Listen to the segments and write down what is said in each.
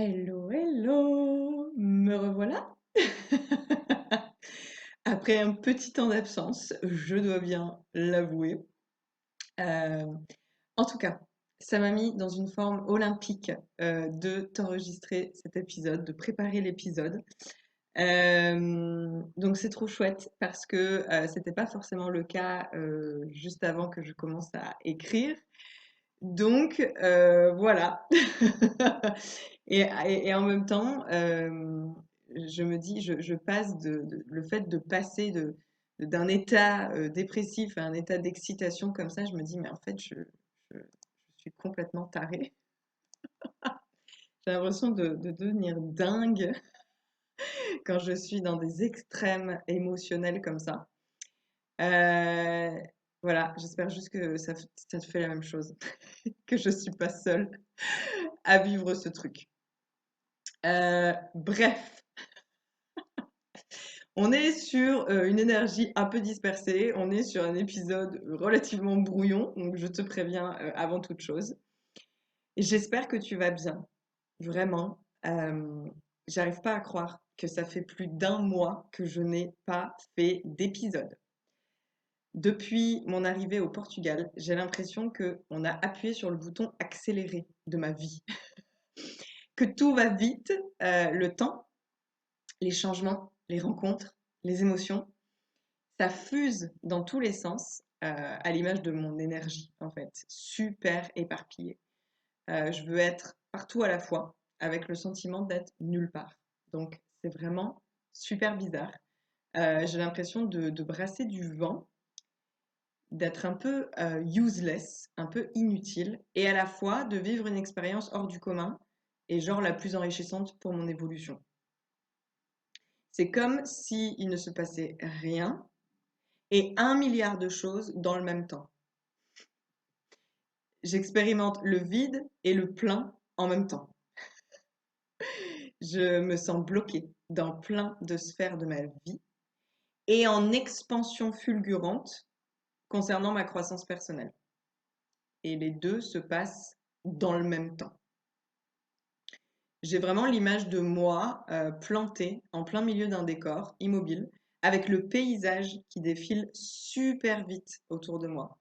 Hello, hello, me revoilà. Après un petit temps d'absence, je dois bien l'avouer. Euh, En tout cas, ça m'a mis dans une forme olympique de t'enregistrer cet épisode, de préparer l'épisode. Donc c'est trop chouette parce que c'était pas forcément le cas juste avant que je commence à écrire. Donc voilà. Et en même temps, je me dis, je passe le fait de passer d'un état dépressif à un état d'excitation comme ça, je me dis, mais en fait, je suis complètement tarée. J'ai l'impression de devenir dingue quand je suis dans des extrêmes émotionnels comme ça. Euh, voilà, j'espère juste que ça te fait la même chose, que je suis pas seule à vivre ce truc. Bref, on est sur une énergie un peu dispersée, on est sur un épisode relativement brouillon, donc je te préviens avant toute chose. J'espère que tu vas bien, vraiment. J'arrive pas à croire que ça fait plus d'un mois que je n'ai pas fait d'épisode. Depuis mon arrivée au Portugal, j'ai l'impression que on a appuyé sur le bouton accélérer de ma vie, que tout va vite, le temps, les changements, les rencontres, les émotions. Ça fuse dans tous les sens, à l'image de mon énergie, en fait, super éparpillée. Je veux être partout à la fois, avec le sentiment d'être nulle part. Donc, c'est vraiment super bizarre. J'ai l'impression de brasser du vent, d'être un peu useless, un peu inutile, et à la fois de vivre une expérience hors du commun, et genre la plus enrichissante pour mon évolution. C'est comme s'il ne se passait rien, et 1 milliard de choses dans le même temps. J'expérimente le vide et le plein en même temps. Je me sens bloquée dans plein de sphères de ma vie et en expansion fulgurante concernant ma croissance personnelle. Et les deux se passent dans le même temps. J'ai vraiment l'image de moi plantée en plein milieu d'un décor immobile avec le paysage qui défile super vite autour de moi.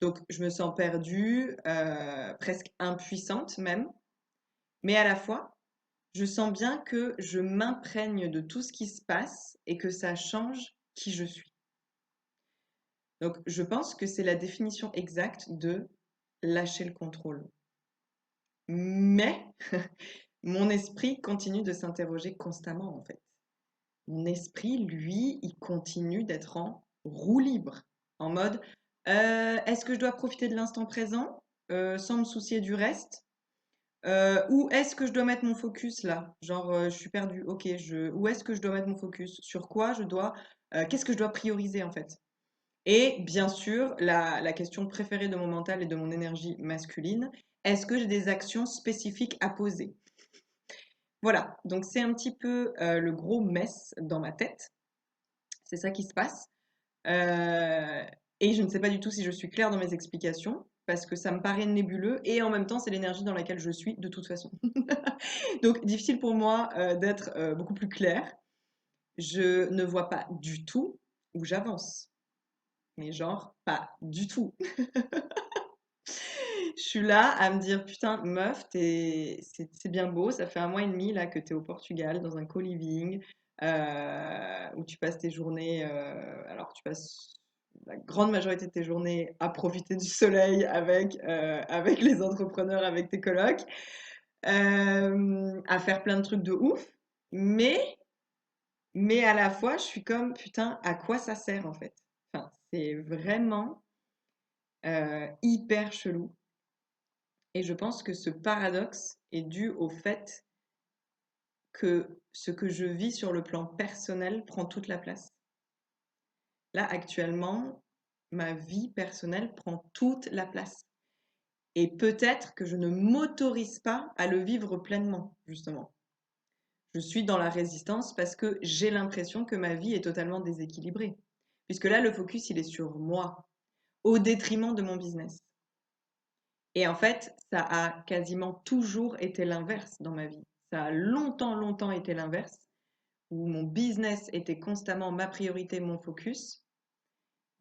Donc je me sens perdue, presque impuissante même, mais à la fois je sens bien que je m'imprègne de tout ce qui se passe et que ça change qui je suis. Donc, je pense que c'est la définition exacte de lâcher le contrôle. Mais mon esprit continue de s'interroger constamment, en fait. Mon esprit, lui, il continue d'être en roue libre, en mode est-ce que je dois profiter de l'instant présent sans me soucier du reste? Où est-ce que je dois mettre mon focus là? Genre, je suis perdue. Ok, où est-ce que je dois mettre mon focus? Sur quoi je dois, qu'est-ce que je dois prioriser en fait? Et bien sûr, la question préférée de mon mental et de mon énergie masculine, est-ce que j'ai des actions spécifiques à poser? Voilà, donc c'est un petit peu le gros mess dans ma tête. C'est ça qui se passe. Euh, et je ne sais pas du tout si je suis claire dans mes explications, parce que ça me paraît nébuleux, et en même temps, c'est l'énergie dans laquelle je suis de toute façon. Donc, difficile pour moi d'être beaucoup plus claire. Je ne vois pas du tout où j'avance. Mais genre, pas du tout. Je suis là à me dire, putain, meuf, c'est bien beau, ça fait 1 mois et demi là que tu es au Portugal dans un co-living où tu passes tes journées, alors tu passes la grande majorité de tes journées à profiter du soleil avec les entrepreneurs, avec tes colocs, à faire plein de trucs de ouf, mais, mais à la fois, je suis comme, putain, à quoi ça sert en fait? Enfin, c'est vraiment hyper chelou. Et je pense que ce paradoxe est dû au fait que ce que je vis sur le plan personnel prend toute la place. Là, actuellement, ma vie personnelle prend toute la place. Et peut-être que je ne m'autorise pas à le vivre pleinement, justement. Je suis dans la résistance parce que j'ai l'impression que ma vie est totalement déséquilibrée. Puisque là, le focus, il est sur moi, au détriment de mon business. Et en fait, ça a quasiment toujours été l'inverse dans ma vie. Ça a longtemps, longtemps été l'inverse, où mon business était constamment ma priorité, mon focus.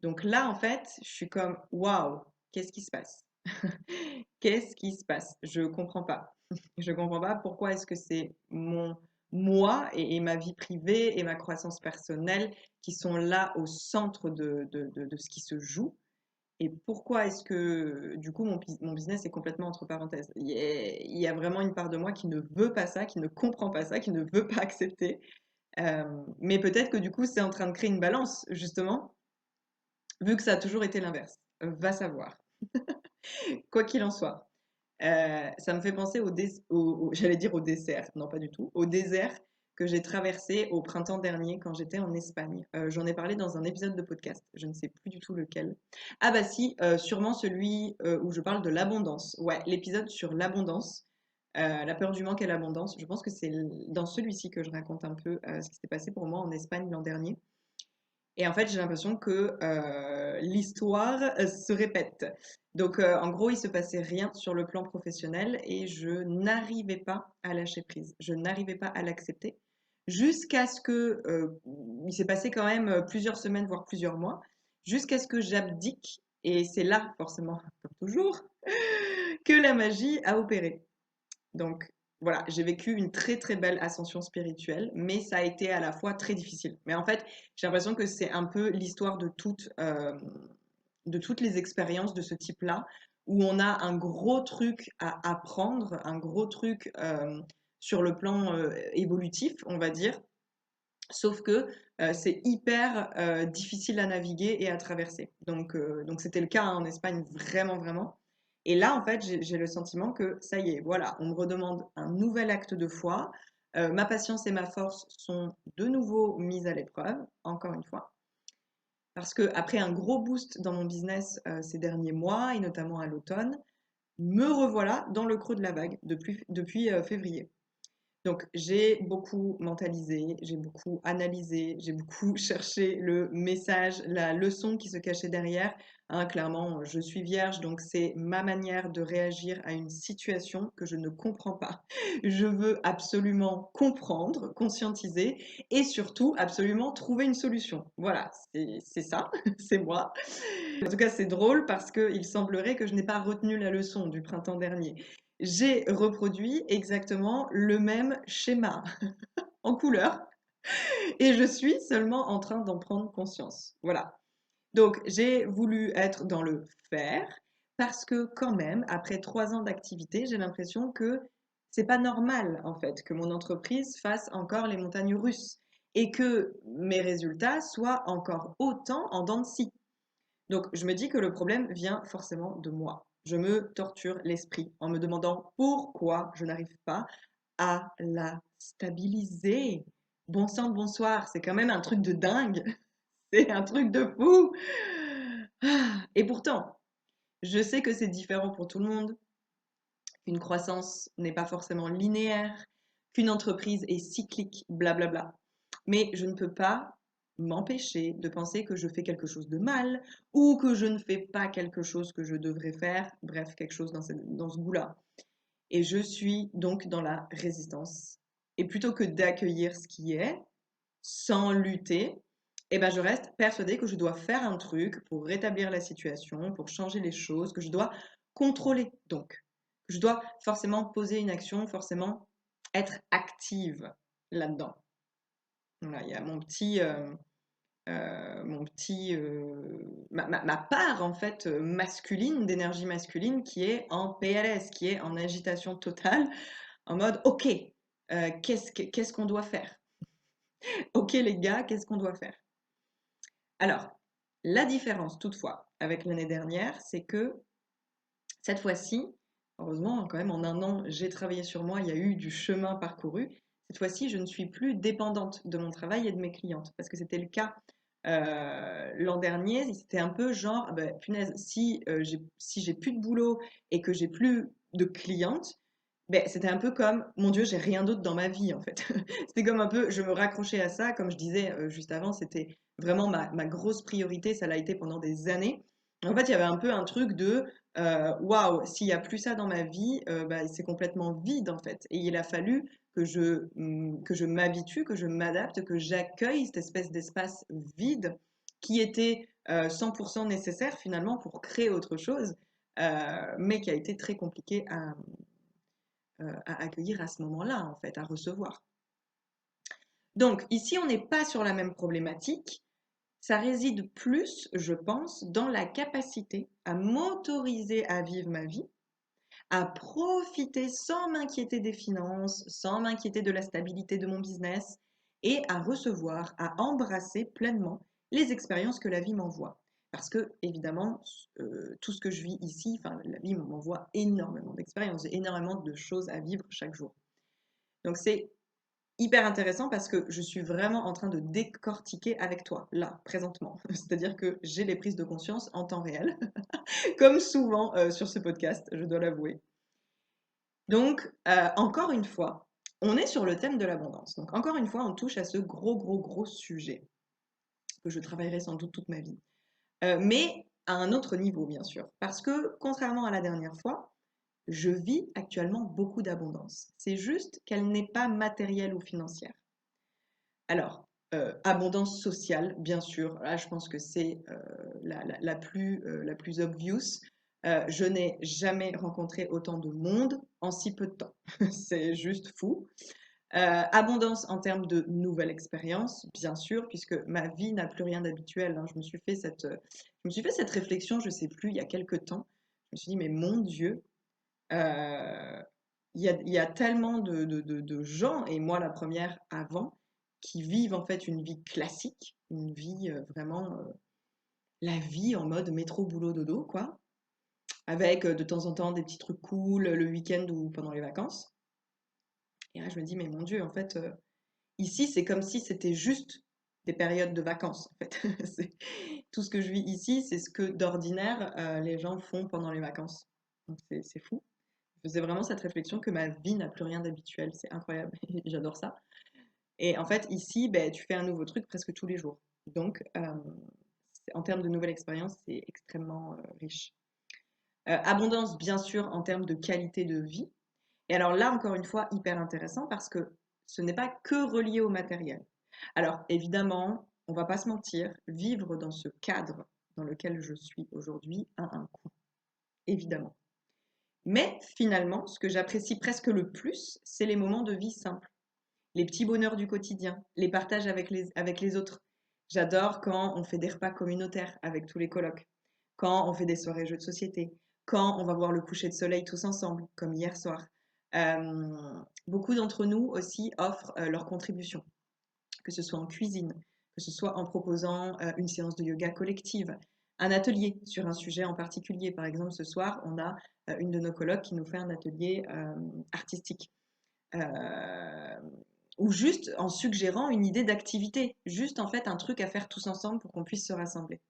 Donc là, en fait, je suis comme, waouh, qu'est-ce qui se passe? Qu'est-ce qui se passe? Je comprends pas. Je comprends pas pourquoi est-ce que c'est mon moi et ma vie privée et ma croissance personnelle qui sont là au centre de ce qui se joue. Et pourquoi est-ce que, du coup, mon business est complètement entre parenthèses? Il y a vraiment une part de moi qui ne veut pas ça, qui ne comprend pas ça, qui ne veut pas accepter. Mais peut-être que du coup, c'est en train de créer une balance, justement, vu que ça a toujours été l'inverse. Va savoir. Quoi qu'il en soit. Ça me fait penser j'allais dire au dessert, non pas du tout, au désert que j'ai traversé au printemps dernier quand j'étais en Espagne. J'en ai parlé dans un épisode de podcast, je ne sais plus du tout lequel. Ah bah si, sûrement celui où je parle de l'abondance. Ouais, l'épisode sur l'abondance, la peur du manque et l'abondance. Je pense que c'est dans celui-ci que je raconte un peu ce qui s'est passé pour moi en Espagne l'an dernier. Et en fait, j'ai l'impression que l'histoire se répète. Donc, en gros, il se passait rien sur le plan professionnel et je n'arrivais pas à lâcher prise. Je n'arrivais pas à l'accepter jusqu'à ce que, il s'est passé quand même plusieurs semaines, voire plusieurs mois, jusqu'à ce que j'abdique. Et c'est là, forcément, comme toujours, que la magie a opéré. Donc voilà, j'ai vécu une très très belle ascension spirituelle, mais ça a été à la fois très difficile. Mais en fait, j'ai l'impression que c'est un peu l'histoire de toutes les expériences de ce type-là, où on a un gros truc à apprendre, un gros truc sur le plan évolutif, on va dire, sauf que c'est hyper difficile à naviguer et à traverser. Donc c'était le cas hein, en Espagne, vraiment, vraiment. Et là, en fait, j'ai le sentiment que ça y est, voilà, on me redemande un nouvel acte de foi. Ma patience et ma force sont de nouveau mises à l'épreuve, encore une fois. Parce que après un gros boost dans mon business ces derniers mois, et notamment à l'automne, me revoilà dans le creux de la vague depuis février. Donc, j'ai beaucoup mentalisé, j'ai beaucoup analysé, j'ai beaucoup cherché le message, la leçon qui se cachait derrière. Hein, clairement, je suis vierge, donc c'est ma manière de réagir à une situation que je ne comprends pas. Je veux absolument comprendre, conscientiser et surtout absolument trouver une solution. Voilà, c'est ça, c'est moi. En tout cas, c'est drôle parce qu'il semblerait que je n'ai pas retenu la leçon du printemps dernier. J'ai reproduit exactement le même schéma en couleur et je suis seulement en train d'en prendre conscience. Voilà. Donc, j'ai voulu être dans le faire parce que quand même, après 3 ans d'activité, j'ai l'impression que c'est pas normal en fait que mon entreprise fasse encore les montagnes russes et que mes résultats soient encore autant en dents de scie. Donc, je me dis que le problème vient forcément de moi. Je me torture l'esprit en me demandant pourquoi je n'arrive pas à la stabiliser. Bon sang, bonsoir, c'est quand même un truc de dingue. C'est un truc de fou. Et pourtant, je sais que c'est différent pour tout le monde, qu'une croissance n'est pas forcément linéaire, qu'une entreprise est cyclique, blablabla. Mais je ne peux pas m'empêcher de penser que je fais quelque chose de mal ou que je ne fais pas quelque chose que je devrais faire, bref, quelque chose dans ce goût-là. Et je suis donc dans la résistance. Et plutôt que d'accueillir ce qui est, sans lutter, eh ben je reste persuadée que je dois faire un truc pour rétablir la situation, pour changer les choses, que je dois contrôler donc. Je dois forcément poser une action, forcément être active là-dedans. Voilà, il y a ma part en fait masculine, d'énergie masculine, qui est en PLS, qui est en agitation totale, en mode OK, qu'est-ce qu'on doit faire? OK les gars, qu'est-ce qu'on doit faire? Alors, la différence toutefois avec l'année dernière, c'est que cette fois-ci, heureusement quand même en un an, j'ai travaillé sur moi, il y a eu du chemin parcouru. Cette fois-ci, je ne suis plus dépendante de mon travail et de mes clientes, parce que c'était le cas l'an dernier. C'était un peu genre, ah ben, punaise, si j'ai plus de boulot et que j'ai plus de clientes, ben, c'était un peu comme, mon Dieu, j'ai rien d'autre dans ma vie en fait. C'était comme un peu, je me raccrochais à ça, comme je disais juste avant, c'était vraiment ma grosse priorité, ça l'a été pendant des années. En fait, il y avait un peu un truc de, waouh, s'il y a plus ça dans ma vie, bah, c'est complètement vide en fait. Et il a fallu que je m'habitue, que je m'adapte, que j'accueille cette espèce d'espace vide qui était 100% nécessaire finalement pour créer autre chose, mais qui a été très compliqué à accueillir à ce moment-là, en fait, à recevoir. Donc ici, on n'est pas sur la même problématique. Ça réside plus, je pense, dans la capacité à m'autoriser à vivre ma vie, à profiter sans m'inquiéter des finances, sans m'inquiéter de la stabilité de mon business et à recevoir, à embrasser pleinement les expériences que la vie m'envoie. Parce que, évidemment, tout ce que je vis ici, enfin, la vie m'envoie énormément d'expériences, énormément de choses à vivre chaque jour. Donc, c'est hyper intéressant parce que je suis vraiment en train de décortiquer avec toi, là, présentement. C'est-à-dire que j'ai les prises de conscience en temps réel, comme souvent sur ce podcast, je dois l'avouer. Donc, encore une fois, on est sur le thème de l'abondance. Donc, encore une fois, on touche à ce gros sujet que je travaillerai sans doute toute ma vie. Mais à un autre niveau, bien sûr. Parce que, contrairement à la dernière fois, je vis actuellement beaucoup d'abondance. C'est juste qu'elle n'est pas matérielle ou financière. Alors, abondance sociale, bien sûr. Là, je pense que c'est la plus obvious. Je n'ai jamais rencontré autant de monde en si peu de temps. C'est juste fou. Abondance en termes de nouvelles expériences, bien sûr, puisque ma vie n'a plus rien d'habituel, hein. Je me suis fait cette réflexion, je ne sais plus, il y a quelques temps. Je me suis dit, mais mon Dieu, euh, il y a tellement de gens, et moi la première avant, qui vivent en fait une vie classique, une vie vraiment, la vie en mode métro, boulot, dodo, quoi, avec de temps en temps des petits trucs cool le week-end ou pendant les vacances. Et là, je me dis, mais mon Dieu, en fait, ici, c'est comme si c'était juste des périodes de vacances, en fait. Tout ce que je vis ici, c'est ce que d'ordinaire, les gens font pendant les vacances. Donc c'est fou. Je faisais vraiment cette réflexion que ma vie n'a plus rien d'habituel. C'est incroyable. J'adore ça. Et en fait, ici, ben, tu fais un nouveau truc presque tous les jours. Donc, en termes de nouvelles expériences, c'est extrêmement riche. Abondance, bien sûr, en termes de qualité de vie. Et alors là, encore une fois, hyper intéressant parce que ce n'est pas que relié au matériel. Alors, évidemment, on va pas se mentir, vivre dans ce cadre dans lequel je suis aujourd'hui a un coût, évidemment. Mais finalement, ce que j'apprécie presque le plus, c'est les moments de vie simples, les petits bonheurs du quotidien, les partages avec les autres. J'adore quand on fait des repas communautaires avec tous les colocs, quand on fait des soirées jeux de société, quand on va voir le coucher de soleil tous ensemble, comme hier soir. Beaucoup d'entre nous aussi offrent leur contribution, que ce soit en cuisine, que ce soit en proposant une séance de yoga collective, un atelier sur un sujet en particulier. Par exemple, ce soir, on a une de nos colocs qui nous fait un atelier artistique. Euh, ou juste en suggérant une idée d'activité, juste en fait un truc à faire tous ensemble pour qu'on puisse se rassembler.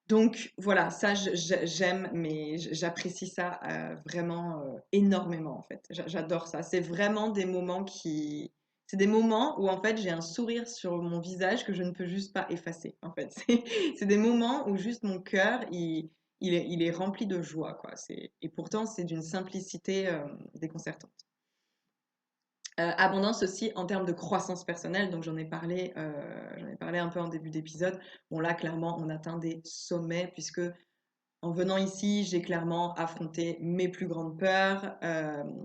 Donc voilà, ça j'aime, mais j'apprécie ça vraiment énormément en fait. J'adore ça. C'est vraiment des moments c'est des moments où en fait j'ai un sourire sur mon visage que je ne peux juste pas effacer. En fait, c'est des moments où juste mon cœur il est rempli de joie quoi. Et pourtant c'est d'une simplicité déconcertante. Abondance aussi en termes de croissance personnelle, donc j'en ai parlé un peu en début d'épisode. Bon là, clairement, on atteint des sommets puisque en venant ici, j'ai clairement affronté mes plus grandes peurs,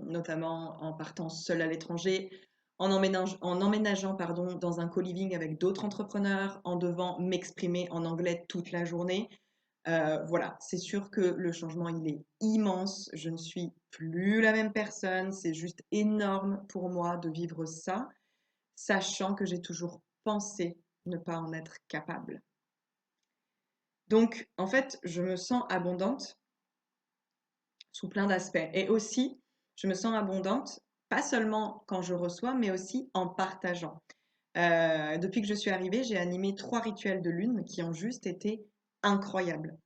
notamment en partant seule à l'étranger, en emménageant pardon, dans un co-living avec d'autres entrepreneurs, en devant m'exprimer en anglais toute la journée. Voilà, c'est sûr que le changement, il est immense. Je ne suis plus la même personne. C'est juste énorme pour moi de vivre ça, sachant que j'ai toujours pensé ne pas en être capable. Donc, en fait, je me sens abondante sous plein d'aspects. Et aussi, je me sens abondante, pas seulement quand je reçois, mais aussi en partageant. Depuis que je suis arrivée, j'ai animé 3 rituels de lune qui ont juste été incroyables.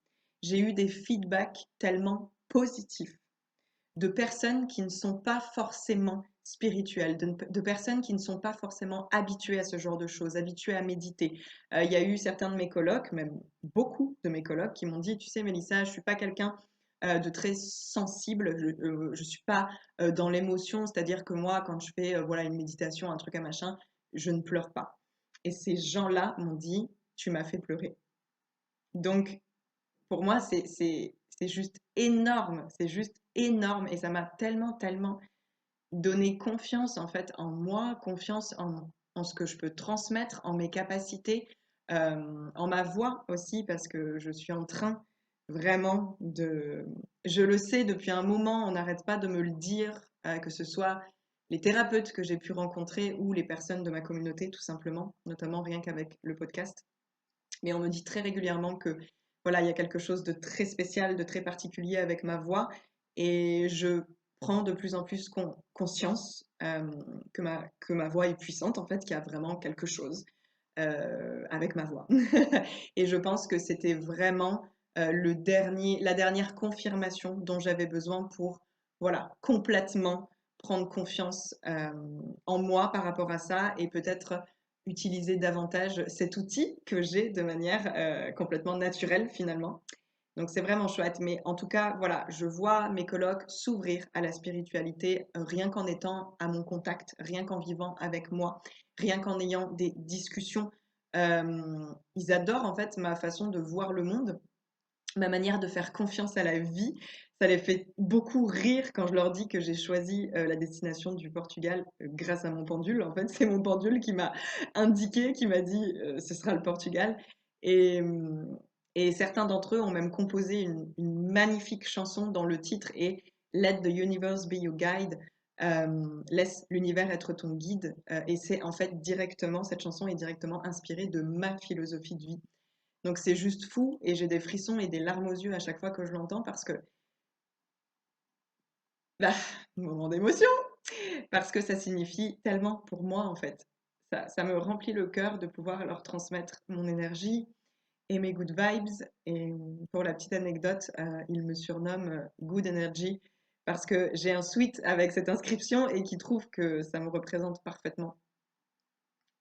J'ai eu des feedbacks tellement positifs. de personnes qui ne sont pas forcément spirituelles, de personnes qui ne sont pas forcément habituées à ce genre de choses, habituées à méditer. Il y a eu certains de mes colocs, même beaucoup de mes colocs, qui m'ont dit, tu sais, Mélissa, je suis pas quelqu'un de très sensible, je suis pas dans l'émotion, c'est-à-dire que moi, quand je fais voilà une méditation, un truc à machin, je ne pleure pas. Et ces gens-là m'ont dit, tu m'as fait pleurer. Donc, pour moi, c'est juste énorme et ça m'a tellement, tellement donné confiance en fait en moi, confiance en ce que je peux transmettre, en mes capacités, en ma voix aussi, parce que je suis en train vraiment de... Je le sais depuis un moment, on n'arrête pas de me le dire, que ce soit les thérapeutes que j'ai pu rencontrer ou les personnes de ma communauté, tout simplement, notamment rien qu'avec le podcast. Mais on me dit très régulièrement que voilà, il y a quelque chose de très spécial, de très particulier avec ma voix, et je prends de plus en plus conscience que ma voix est puissante, en fait, qu'il y a vraiment quelque chose avec ma voix. Et je pense que c'était vraiment la dernière confirmation dont j'avais besoin pour, voilà, complètement prendre confiance en moi par rapport à ça et peut-être utiliser davantage cet outil que j'ai de manière complètement naturelle finalement. Donc c'est vraiment chouette. Mais en tout cas, voilà, je vois mes colocs s'ouvrir à la spiritualité rien qu'en étant à mon contact, rien qu'en vivant avec moi, rien qu'en ayant des discussions. Ils adorent en fait ma façon de voir le monde, ma manière de faire confiance à la vie. Ça les fait beaucoup rire quand je leur dis que j'ai choisi la destination du Portugal grâce à mon pendule. En fait, c'est mon pendule qui m'a indiqué, qui m'a dit ce sera le Portugal. Et, et certains d'entre eux ont même composé une magnifique chanson dont le titre est Let the universe be your guide. Laisse l'univers être ton guide. Et c'est en fait directement, cette chanson est directement inspirée de ma philosophie de vie. Donc c'est juste fou et j'ai des frissons et des larmes aux yeux à chaque fois que je l'entends parce que, bah, moment d'émotion, parce que ça signifie tellement pour moi en fait. Ça me remplit le cœur de pouvoir leur transmettre mon énergie et mes good vibes. Et pour la petite anecdote, ils me surnomment Good Energy parce que j'ai un suite avec cette inscription et qui trouve que ça me représente parfaitement.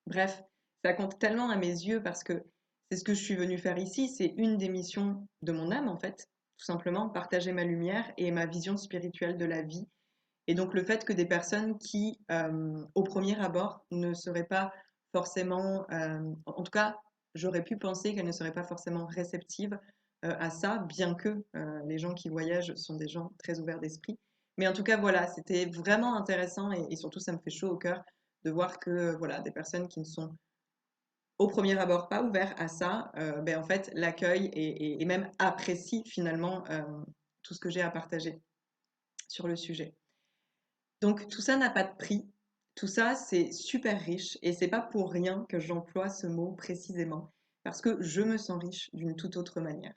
Bref, ça compte tellement à mes yeux parce que c'est ce que je suis venue faire ici. C'est une des missions de mon âme, en fait. Tout simplement, partager ma lumière et ma vision spirituelle de la vie. Et donc, le fait que des personnes qui, au premier abord, ne seraient pas forcément, en tout cas, j'aurais pu penser qu'elles ne seraient pas forcément réceptives à ça, bien que les gens qui voyagent sont des gens très ouverts d'esprit. Mais en tout cas, voilà, c'était vraiment intéressant et surtout, ça me fait chaud au cœur de voir que voilà, des personnes qui ne sont au premier abord pas ouverts à ça, ben, en fait, l'accueillent et même apprécient finalement tout ce que j'ai à partager sur le sujet. Donc tout ça n'a pas de prix, tout ça c'est super riche et c'est pas pour rien que j'emploie ce mot précisément, parce que je me sens riche d'une toute autre manière.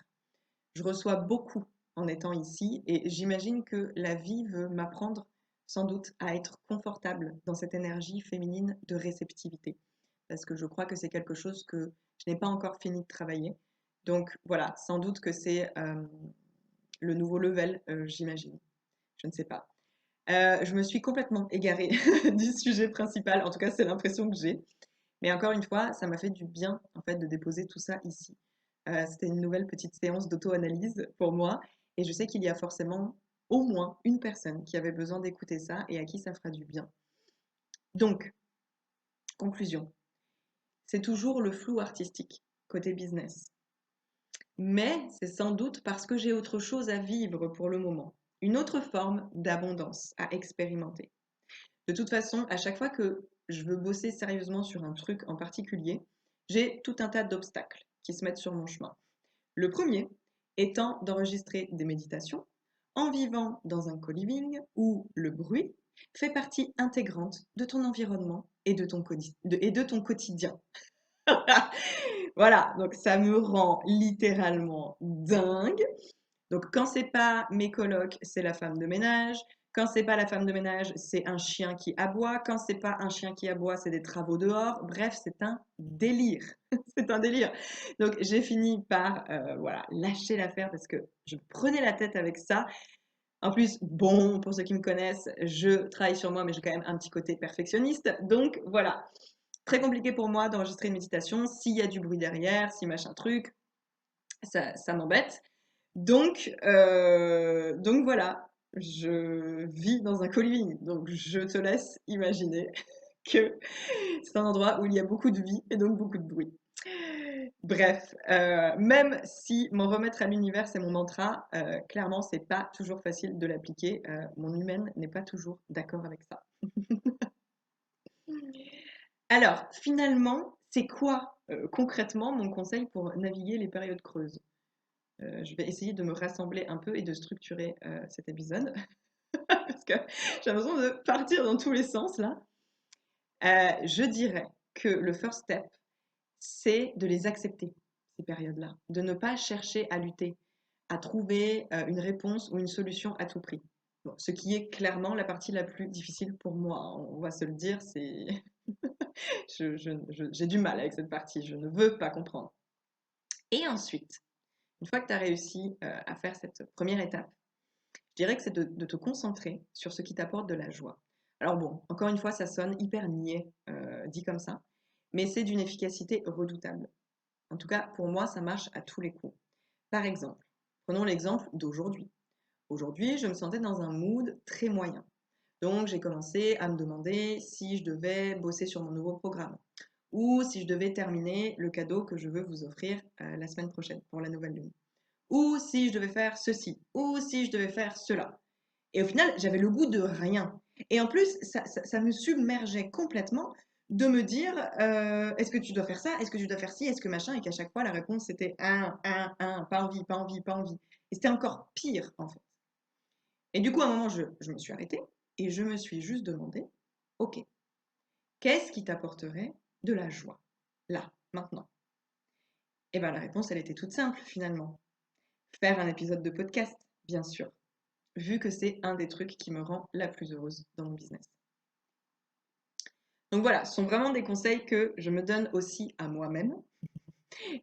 Je reçois beaucoup en étant ici et j'imagine que la vie veut m'apprendre sans doute à être confortable dans cette énergie féminine de réceptivité. Parce que je crois que c'est quelque chose que je n'ai pas encore fini de travailler. Donc voilà, sans doute que c'est le nouveau level, j'imagine. Je ne sais pas. Je me suis complètement égarée du sujet principal, en tout cas c'est l'impression que j'ai. Mais encore une fois, ça m'a fait du bien en fait de déposer tout ça ici. C'était une nouvelle petite séance d'auto-analyse pour moi et je sais qu'il y a forcément au moins une personne qui avait besoin d'écouter ça et à qui ça fera du bien. Donc, conclusion, c'est toujours le flou artistique côté business. Mais c'est sans doute parce que j'ai autre chose à vivre pour le moment, une autre forme d'abondance à expérimenter. De toute façon, à chaque fois que je veux bosser sérieusement sur un truc en particulier, j'ai tout un tas d'obstacles qui se mettent sur mon chemin. Le premier étant d'enregistrer des méditations en vivant dans un co-living où le bruit fait partie intégrante de ton environnement et de ton quotidien. Voilà, donc ça me rend littéralement dingue. Donc quand c'est pas mes colocs, c'est la femme de ménage. Quand c'est pas la femme de ménage, c'est un chien qui aboie. Quand c'est pas un chien qui aboie, c'est des travaux dehors. Bref, c'est un délire. C'est un délire. Donc j'ai fini par voilà, lâcher l'affaire parce que je prenais la tête avec ça. En plus, bon, pour ceux qui me connaissent, je travaille sur moi, mais j'ai quand même un petit côté perfectionniste. Donc voilà, très compliqué pour moi d'enregistrer une méditation. S'il y a du bruit derrière, si machin truc, ça m'embête. Donc voilà, je vis dans un co-living. Donc je te laisse imaginer que c'est un endroit où il y a beaucoup de vie et donc beaucoup de bruit. Bref, même si m'en remettre à l'univers, c'est mon mantra, clairement, c'est pas toujours facile de l'appliquer. Mon humaine n'est pas toujours d'accord avec ça. Alors, finalement, c'est quoi concrètement mon conseil pour naviguer les périodes creuses? Je vais essayer de me rassembler un peu et de structurer cet épisode parce que j'ai l'impression de partir dans tous les sens là. Je dirais que le first step, c'est de les accepter, ces périodes-là, de ne pas chercher à lutter, à trouver une réponse ou une solution à tout prix. Bon, ce qui est clairement la partie la plus difficile pour moi, hein, on va se le dire, c'est j'ai du mal avec cette partie, je ne veux pas comprendre. Et ensuite, une fois que tu as réussi à faire cette première étape, je dirais que c'est de te concentrer sur ce qui t'apporte de la joie. Alors bon, encore une fois, ça sonne hyper niais, dit comme ça, mais c'est d'une efficacité redoutable. En tout cas, pour moi, ça marche à tous les coups. Par exemple, prenons l'exemple d'aujourd'hui. Aujourd'hui, je me sentais dans un mood très moyen. Donc, j'ai commencé à me demander si je devais bosser sur mon nouveau programme ou si je devais terminer le cadeau que je veux vous offrir la semaine prochaine pour la nouvelle lune. Ou si je devais faire ceci, ou si je devais faire cela. Et au final, j'avais le goût de rien. Et en plus, ça me submergeait complètement de me dire est-ce que tu dois faire ça, est-ce que tu dois faire ci, est-ce que machin, et qu'à chaque fois, la réponse c'était un, pas envie, pas envie, pas envie. Et c'était encore pire, en fait. Et du coup, à un moment, je me suis arrêtée et je me suis juste demandé ok, qu'est-ce qui t'apporterait de la joie, là, maintenant? Et bien, la réponse, elle était toute simple, finalement. Faire un épisode de podcast, bien sûr, vu que c'est un des trucs qui me rend la plus heureuse dans mon business. Donc voilà, ce sont vraiment des conseils que je me donne aussi à moi-même,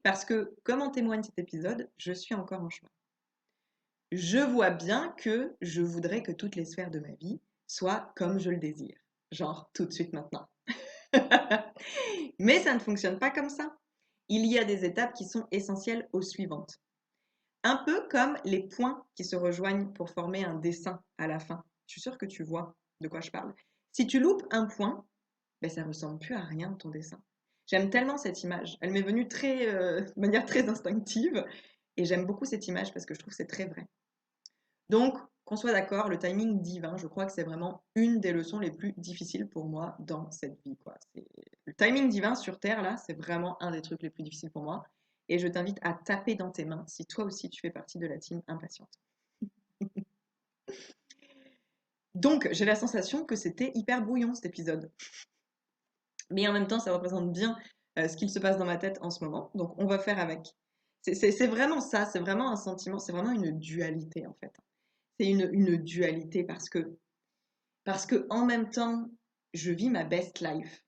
parce que, comme en témoigne cet épisode, je suis encore en chemin. Je vois bien que je voudrais que toutes les sphères de ma vie soient comme je le désire, genre tout de suite maintenant. Mais ça ne fonctionne pas comme ça. Il y a des étapes qui sont essentielles aux suivantes. Un peu comme les points qui se rejoignent pour former un dessin à la fin. Je suis sûre que tu vois de quoi je parle. Si tu loupes un point, ben ça ressemble plus à rien ton dessin. J'aime tellement cette image. Elle m'est venue de manière très instinctive et j'aime beaucoup cette image parce que je trouve que c'est très vrai. Donc, qu'on soit d'accord, le timing divin, je crois que c'est vraiment une des leçons les plus difficiles pour moi dans cette vie, quoi. Le timing divin sur Terre, là, c'est vraiment un des trucs les plus difficiles pour moi. Et je t'invite à taper dans tes mains si toi aussi tu fais partie de la team impatiente. Donc, j'ai la sensation que c'était hyper brouillon cet épisode. Mais en même temps, ça représente bien ce qu'il se passe dans ma tête en ce moment. Donc, on va faire avec. C'est vraiment ça, c'est vraiment un sentiment, c'est vraiment une dualité en fait. C'est une dualité parce que en même temps, je vis ma best life.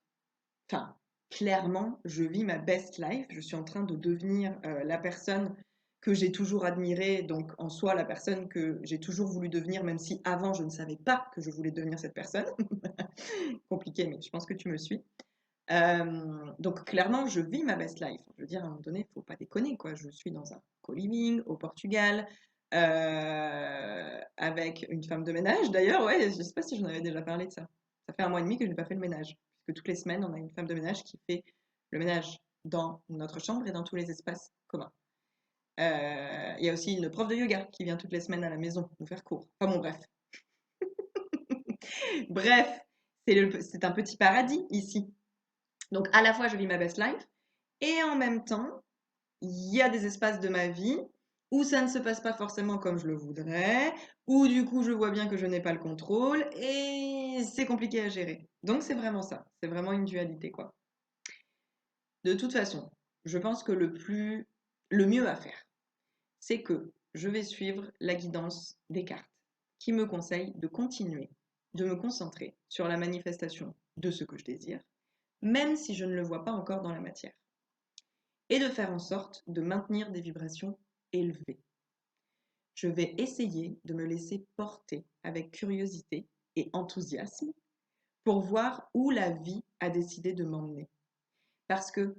Enfin, clairement, je vis ma best life. Je suis en train de devenir la personne que j'ai toujours admirée, donc en soi la personne que j'ai toujours voulu devenir, même si avant je ne savais pas que je voulais devenir cette personne. Compliqué, mais je pense que tu me suis. Donc clairement, je vis ma best life. Je veux dire, à un moment donné, il ne faut pas déconner, quoi. Je suis dans un co-living au Portugal, avec une femme de ménage. D'ailleurs, ouais, je ne sais pas si j'en avais déjà parlé de ça. Ça fait 1 mois et demi que je n'ai pas fait le ménage. Puisque toutes les semaines, on a une femme de ménage qui fait le ménage dans notre chambre et dans tous les espaces communs. Il y a aussi une prof de yoga qui vient toutes les semaines à la maison nous faire cours. Enfin bon, bref. Bref, c'est un petit paradis ici. Donc à la fois, je vis ma best life et en même temps, il y a des espaces de ma vie où ça ne se passe pas forcément comme je le voudrais, où du coup je vois bien que je n'ai pas le contrôle et c'est compliqué à gérer. Donc c'est vraiment ça, c'est vraiment une dualité quoi. De toute façon, je pense que le mieux à faire, c'est que je vais suivre la guidance des cartes qui me conseille de continuer, de me concentrer sur la manifestation de ce que je désire, même si je ne le vois pas encore dans la matière, et de faire en sorte de maintenir des vibrations élevées. je vais essayer de me laisser porter avec curiosité et enthousiasme pour voir où la vie a décidé de m'emmener. Parce que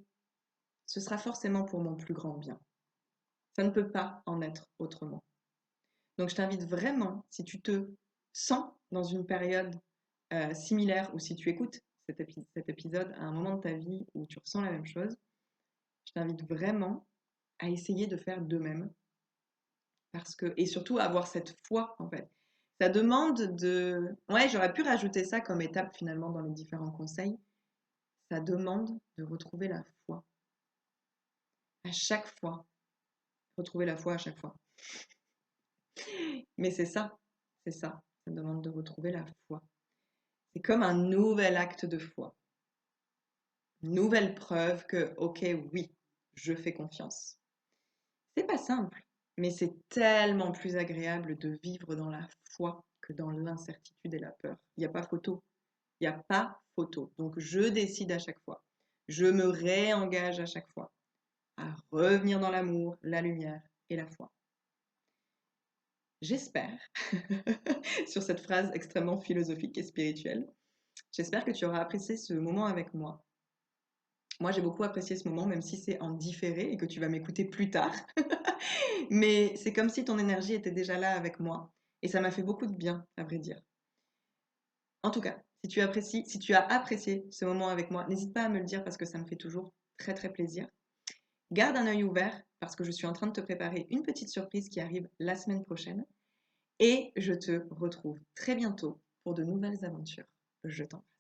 ce sera forcément pour mon plus grand bien. Ça ne peut pas en être autrement. Donc je t'invite vraiment, si tu te sens dans une période similaire ou si tu écoutes cet épisode à un moment de ta vie où tu ressens la même chose, je t'invite vraiment à essayer de faire de même. Parce que, et surtout avoir cette foi en fait. Ça demande de... Ouais, j'aurais pu rajouter ça comme étape finalement dans les différents conseils. Ça demande de retrouver la foi. À chaque fois. Retrouver la foi à chaque fois. Mais c'est ça. C'est ça. Ça demande de retrouver la foi. C'est comme un nouvel acte de foi. Une nouvelle preuve que, ok, oui, je fais confiance. C'est pas simple, mais c'est tellement plus agréable de vivre dans la foi que dans l'incertitude et la peur. Il n'y a pas photo. Il n'y a pas photo. Donc je décide à chaque fois. Je me réengage à chaque fois à revenir dans l'amour, la lumière et la foi. J'espère, sur cette phrase extrêmement philosophique et spirituelle, j'espère que tu auras apprécié ce moment avec moi. Moi, j'ai beaucoup apprécié ce moment, même si c'est en différé et que tu vas m'écouter plus tard. Mais c'est comme si ton énergie était déjà là avec moi. Et ça m'a fait beaucoup de bien, à vrai dire. En tout cas, si tu as apprécié ce moment avec moi, n'hésite pas à me le dire parce que ça me fait toujours très très plaisir. Garde un œil ouvert parce que je suis en train de te préparer une petite surprise qui arrive la semaine prochaine. Et je te retrouve très bientôt pour de nouvelles aventures. Je t'en prie.